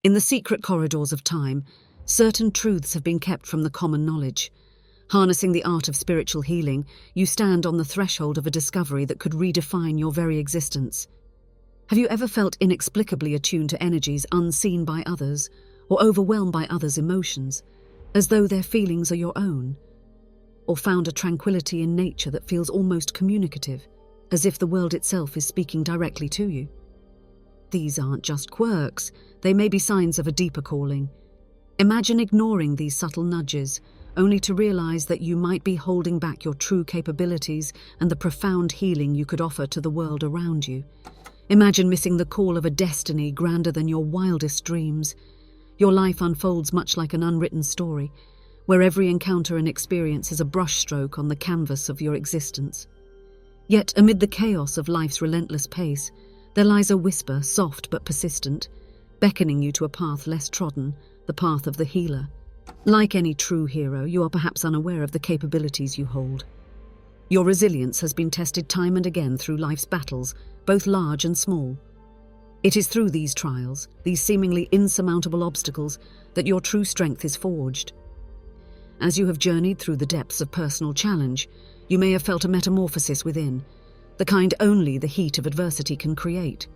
In the secret corridors of time, certain truths have been kept from the common knowledge. Harnessing the art of spiritual healing, you stand on the threshold of a discovery that could redefine your very existence. Have you ever felt inexplicably attuned to energies unseen by others, or overwhelmed by others' emotions, as though their feelings are your own? Or found a tranquility in nature that feels almost communicative, as if the world itself is speaking directly to you? These aren't just quirks, they may be signs of a deeper calling. Imagine ignoring these subtle nudges, only to realize that you might be holding back your true capabilities and the profound healing you could offer to the world around you. Imagine missing the call of a destiny grander than your wildest dreams. Your life unfolds much like an unwritten story, where every encounter and experience is a brushstroke on the canvas of your existence. Yet, amid the chaos of life's relentless pace, there lies a whisper, soft but persistent, beckoning you to a path less trodden, the path of the healer. Like any true hero, you are perhaps unaware of the capabilities you hold. Your resilience has been tested time and again through life's battles, both large and small. It is through these trials, these seemingly insurmountable obstacles, that your true strength is forged. As you have journeyed through the depths of personal challenge, you may have felt a metamorphosis within, the kind only the heat of adversity can create.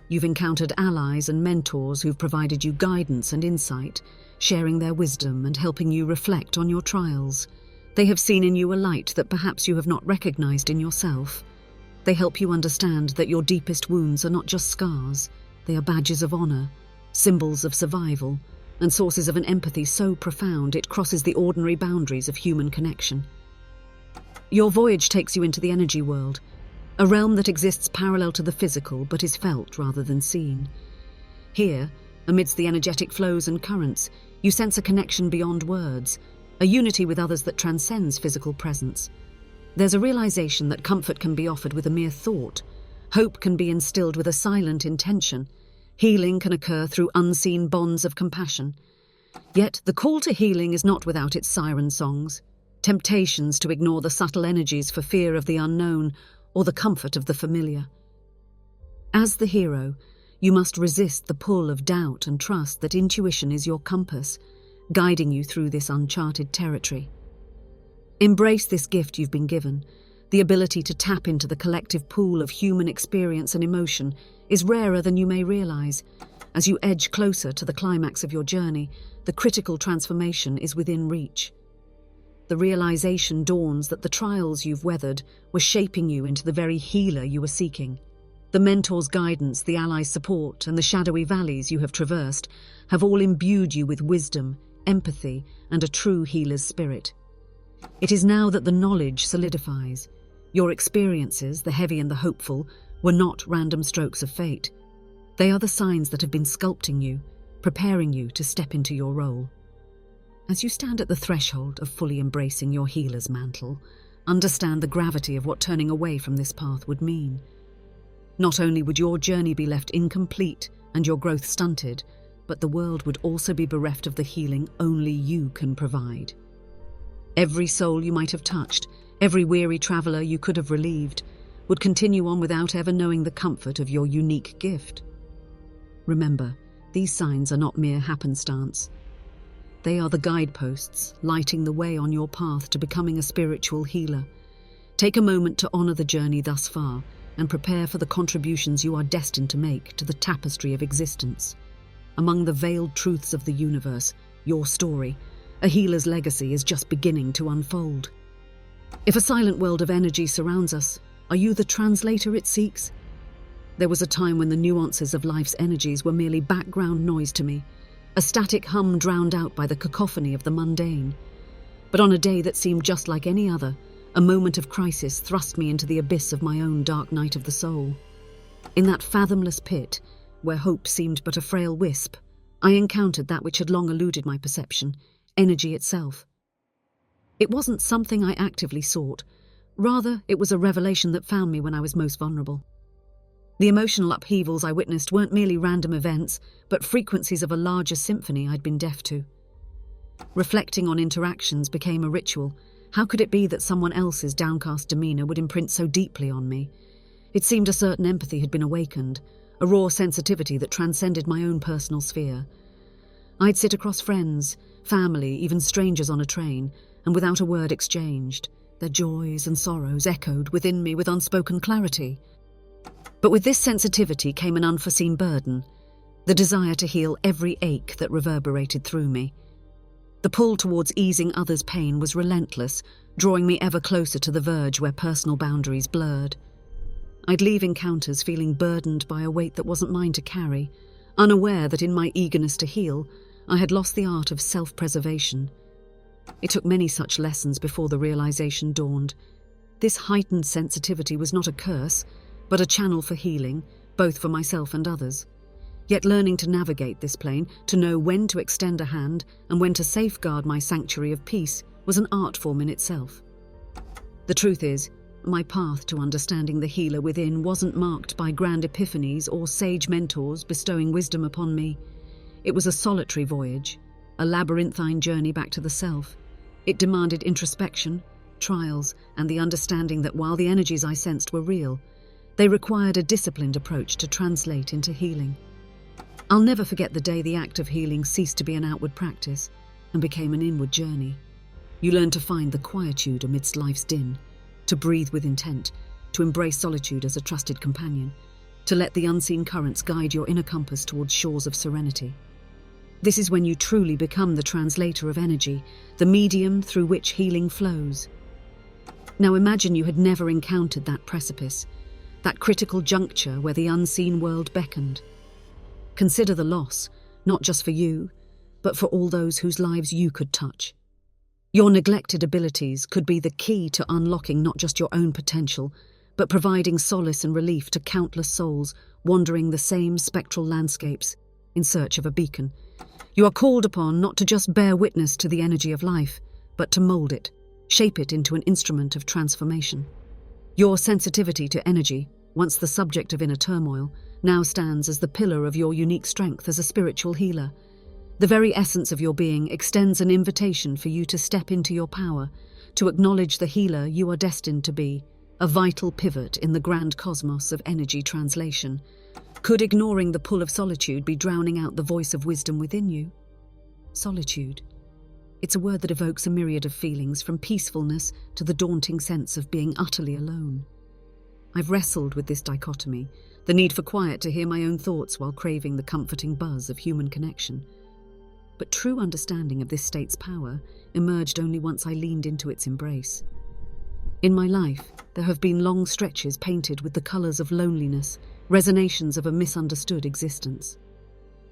You've encountered allies and mentors who've provided you guidance and insight, sharing their wisdom and helping you reflect on your trials. They have seen in you a light that perhaps you have not recognized in yourself. They help you understand that your deepest wounds are not just scars, they are badges of honor, symbols of survival, and sources of an empathy so profound it crosses the ordinary boundaries of human connection. Your voyage takes you into the energy world, a realm that exists parallel to the physical but is felt rather than seen. Here, amidst the energetic flows and currents, you sense a connection beyond words, a unity with others that transcends physical presence. There's a realization that comfort can be offered with a mere thought, hope can be instilled with a silent intention, healing can occur through unseen bonds of compassion. Yet the call to healing is not without its siren songs, temptations to ignore the subtle energies for fear of the unknown or the comfort of the familiar. As the hero, you must resist the pull of doubt and trust that intuition is your compass, guiding you through this uncharted territory. Embrace this gift you've been given. The ability to tap into the collective pool of human experience and emotion is rarer than you may realize. As you edge closer to the climax of your journey, the critical transformation is within reach. The realization dawns that the trials you've weathered were shaping you into the very healer you were seeking. The mentor's guidance, the ally's support, and the shadowy valleys you have traversed have all imbued you with wisdom, empathy, and a true healer's spirit. It is now that the knowledge solidifies. Your experiences, the heavy and the hopeful, were not random strokes of fate. They are the signs that have been sculpting you, preparing you to step into your role. As you stand at the threshold of fully embracing your healer's mantle, understand the gravity of what turning away from this path would mean. Not only would your journey be left incomplete and your growth stunted, but the world would also be bereft of the healing only you can provide. Every soul you might have touched, every weary traveler you could have relieved, would continue on without ever knowing the comfort of your unique gift. Remember, these signs are not mere happenstance. They are the guideposts, lighting the way on your path to becoming a spiritual healer. Take a moment to honor the journey thus far and prepare for the contributions you are destined to make to the tapestry of existence. Among the veiled truths of the universe, your story, a healer's legacy, is just beginning to unfold. If a silent world of energy surrounds us, are you the translator it seeks? There was a time when the nuances of life's energies were merely background noise to me, a static hum drowned out by the cacophony of the mundane. But on a day that seemed just like any other, a moment of crisis thrust me into the abyss of my own dark night of the soul. In that fathomless pit, where hope seemed but a frail wisp, I encountered that which had long eluded my perception, energy itself. It wasn't something I actively sought. Rather, it was a revelation that found me when I was most vulnerable. The emotional upheavals I witnessed weren't merely random events, but frequencies of a larger symphony I'd been deaf to. Reflecting on interactions became a ritual. How could it be that someone else's downcast demeanor would imprint so deeply on me? It seemed a certain empathy had been awakened, a raw sensitivity that transcended my own personal sphere. I'd sit across friends, family, even strangers on a train, and without a word exchanged, their joys and sorrows echoed within me with unspoken clarity. But with this sensitivity came an unforeseen burden, the desire to heal every ache that reverberated through me. The pull towards easing others' pain was relentless, drawing me ever closer to the verge where personal boundaries blurred. I'd leave encounters feeling burdened by a weight that wasn't mine to carry, unaware that in my eagerness to heal, I had lost the art of self-preservation. It took many such lessons before the realization dawned. This heightened sensitivity was not a curse, but a channel for healing, both for myself and others. Yet learning to navigate this plane, to know when to extend a hand and when to safeguard my sanctuary of peace, was an art form in itself. The truth is, my path to understanding the healer within wasn't marked by grand epiphanies or sage mentors bestowing wisdom upon me. It was a solitary voyage, a labyrinthine journey back to the self. It demanded introspection, trials, and the understanding that while the energies I sensed were real, they required a disciplined approach to translate into healing. I'll never forget the day the act of healing ceased to be an outward practice and became an inward journey. You learn to find the quietude amidst life's din, to breathe with intent, to embrace solitude as a trusted companion, to let the unseen currents guide your inner compass towards shores of serenity. This is when you truly become the translator of energy, the medium through which healing flows. Now imagine you had never encountered that precipice, that critical juncture where the unseen world beckoned. Consider the loss, not just for you, but for all those whose lives you could touch. Your neglected abilities could be the key to unlocking not just your own potential, but providing solace and relief to countless souls wandering the same spectral landscapes in search of a beacon. You are called upon not to just bear witness to the energy of life, but to mold it, shape it into an instrument of transformation. Your sensitivity to energy, once the subject of inner turmoil, now stands as the pillar of your unique strength as a spiritual healer. The very essence of your being extends an invitation for you to step into your power, to acknowledge the healer you are destined to be, a vital pivot in the grand cosmos of energy translation. Could ignoring the pull of solitude be drowning out the voice of wisdom within you? Solitude. It's a word that evokes a myriad of feelings, from peacefulness to the daunting sense of being utterly alone. I've wrestled with this dichotomy, the need for quiet to hear my own thoughts while craving the comforting buzz of human connection. But true understanding of this state's power emerged only once I leaned into its embrace. In my life, there have been long stretches painted with the colours of loneliness, resonations of a misunderstood existence.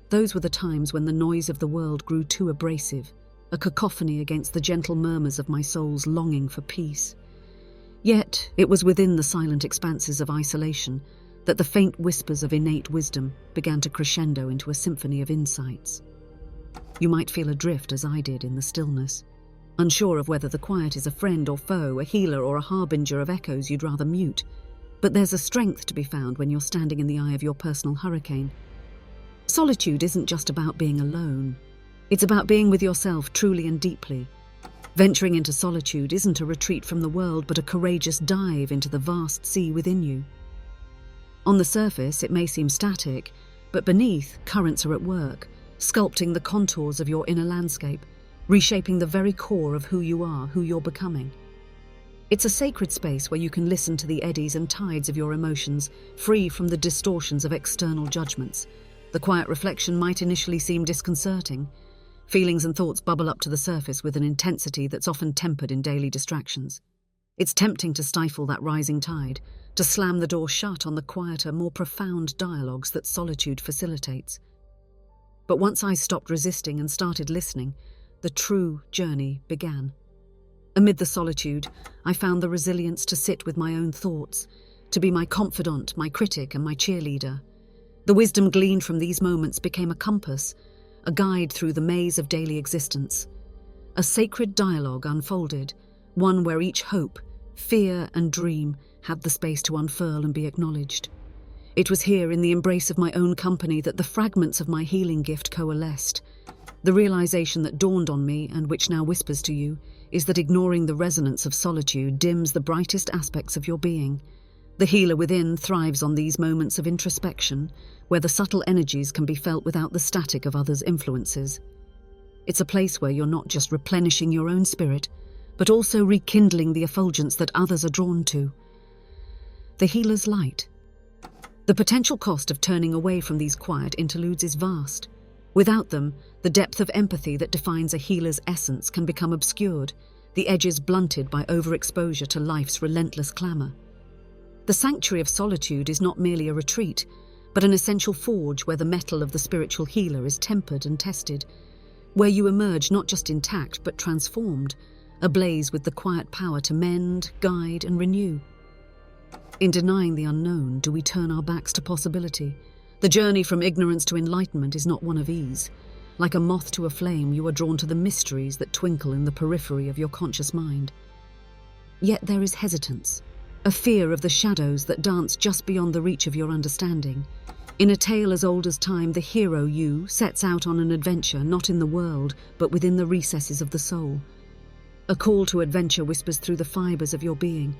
Those were the times when the noise of the world grew too abrasive, a cacophony against the gentle murmurs of my soul's longing for peace. Yet, it was within the silent expanses of isolation that the faint whispers of innate wisdom began to crescendo into a symphony of insights. You might feel adrift as I did in the stillness, unsure of whether the quiet is a friend or foe, a healer or a harbinger of echoes you'd rather mute. But there's a strength to be found when you're standing in the eye of your personal hurricane. Solitude isn't just about being alone. It's about being with yourself truly and deeply. Venturing into solitude isn't a retreat from the world, but a courageous dive into the vast sea within you. On the surface, it may seem static, but beneath, currents are at work, sculpting the contours of your inner landscape, reshaping the very core of who you are, who you're becoming. It's a sacred space where you can listen to the eddies and tides of your emotions, free from the distortions of external judgments. The quiet reflection might initially seem disconcerting. Feelings and thoughts bubble up to the surface with an intensity that's often tempered in daily distractions. It's tempting to stifle that rising tide, to slam the door shut on the quieter, more profound dialogues that solitude facilitates. But once I stopped resisting and started listening, the true journey began. Amid the solitude, I found the resilience to sit with my own thoughts, to be my confidant, my critic, and my cheerleader. The wisdom gleaned from these moments became a compass, a guide through the maze of daily existence. A sacred dialogue unfolded, one where each hope, fear, and dream had the space to unfurl and be acknowledged. It was here, in the embrace of my own company, that the fragments of my healing gift coalesced. The realization that dawned on me, and which now whispers to you, is that ignoring the resonance of solitude dims the brightest aspects of your being. The healer within thrives on these moments of introspection, where the subtle energies can be felt without the static of others' influences. It's a place where you're not just replenishing your own spirit, but also rekindling the effulgence that others are drawn to. The healer's light. The potential cost of turning away from these quiet interludes is vast. Without them, the depth of empathy that defines a healer's essence can become obscured, the edges blunted by overexposure to life's relentless clamour. The sanctuary of solitude is not merely a retreat, but an essential forge where the metal of the spiritual healer is tempered and tested, where you emerge not just intact but transformed, ablaze with the quiet power to mend, guide, and renew. In denying the unknown, do we turn our backs to possibility? The journey from ignorance to enlightenment is not one of ease. Like a moth to a flame, you are drawn to the mysteries that twinkle in the periphery of your conscious mind. Yet there is hesitance, a fear of the shadows that dance just beyond the reach of your understanding. In a tale as old as time, the hero you sets out on an adventure not in the world, but within the recesses of the soul. A call to adventure whispers through the fibers of your being,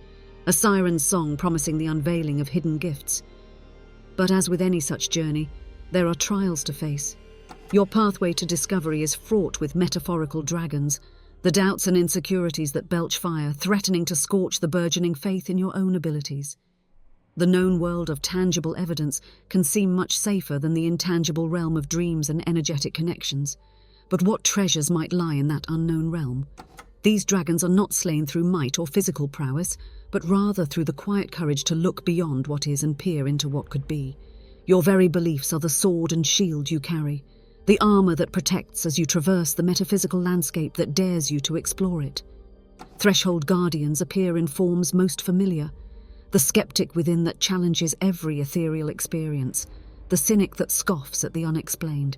a siren's song promising the unveiling of hidden gifts. But as with any such journey, there are trials to face. Your pathway to discovery is fraught with metaphorical dragons, the doubts and insecurities that belch fire, threatening to scorch the burgeoning faith in your own abilities. The known world of tangible evidence can seem much safer than the intangible realm of dreams and energetic connections. But what treasures might lie in that unknown realm? These dragons are not slain through might or physical prowess, but rather through the quiet courage to look beyond what is and peer into what could be. Your very beliefs are the sword and shield you carry, the armor that protects as you traverse the metaphysical landscape that dares you to explore it. Threshold guardians appear in forms most familiar, the skeptic within that challenges every ethereal experience, the cynic that scoffs at the unexplained.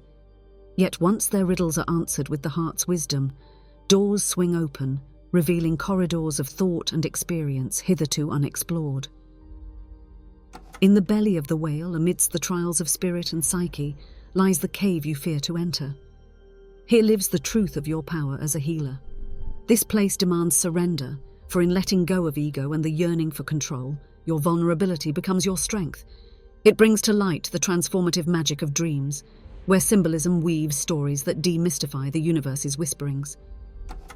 Yet once their riddles are answered with the heart's wisdom, doors swing open, revealing corridors of thought and experience hitherto unexplored. In the belly of the whale, amidst the trials of spirit and psyche, lies the cave you fear to enter. Here lives the truth of your power as a healer. This place demands surrender, for in letting go of ego and the yearning for control, your vulnerability becomes your strength. It brings to light the transformative magic of dreams, where symbolism weaves stories that demystify the universe's whisperings.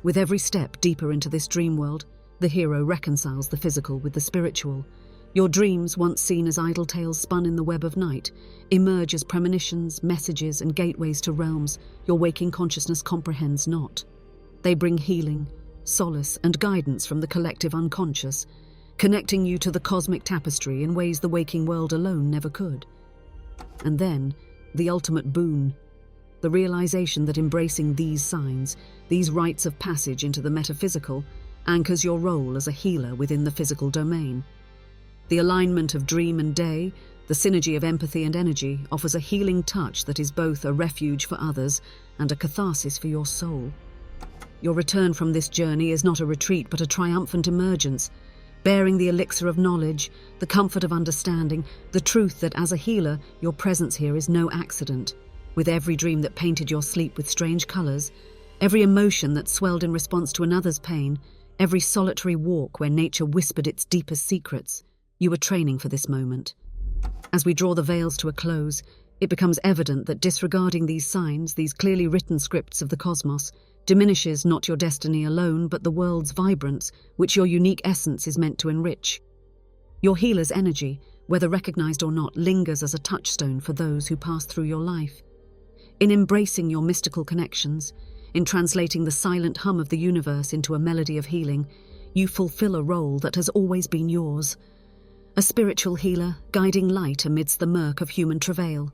With every step deeper into this dream world, the hero reconciles the physical with the spiritual. Your dreams, once seen as idle tales spun in the web of night, emerge as premonitions, messages, and gateways to realms your waking consciousness comprehends not. They bring healing, solace, and guidance from the collective unconscious, connecting you to the cosmic tapestry in ways the waking world alone never could. And then, the ultimate boon, the realization that embracing these signs, these rites of passage into the metaphysical, anchors your role as a healer within the physical domain. The alignment of dream and day, the synergy of empathy and energy, offers a healing touch that is both a refuge for others and a catharsis for your soul. Your return from this journey is not a retreat but a triumphant emergence, bearing the elixir of knowledge, the comfort of understanding, the truth that as a healer, your presence here is no accident. With every dream that painted your sleep with strange colours, every emotion that swelled in response to another's pain, every solitary walk where nature whispered its deepest secrets, you were training for this moment. As we draw the veils to a close, it becomes evident that disregarding these signs, these clearly written scripts of the cosmos, diminishes not your destiny alone, but the world's vibrance, which your unique essence is meant to enrich. Your healer's energy, whether recognized or not, lingers as a touchstone for those who pass through your life. In embracing your mystical connections, in translating the silent hum of the universe into a melody of healing, you fulfill a role that has always been yours. A spiritual healer, guiding light amidst the murk of human travail.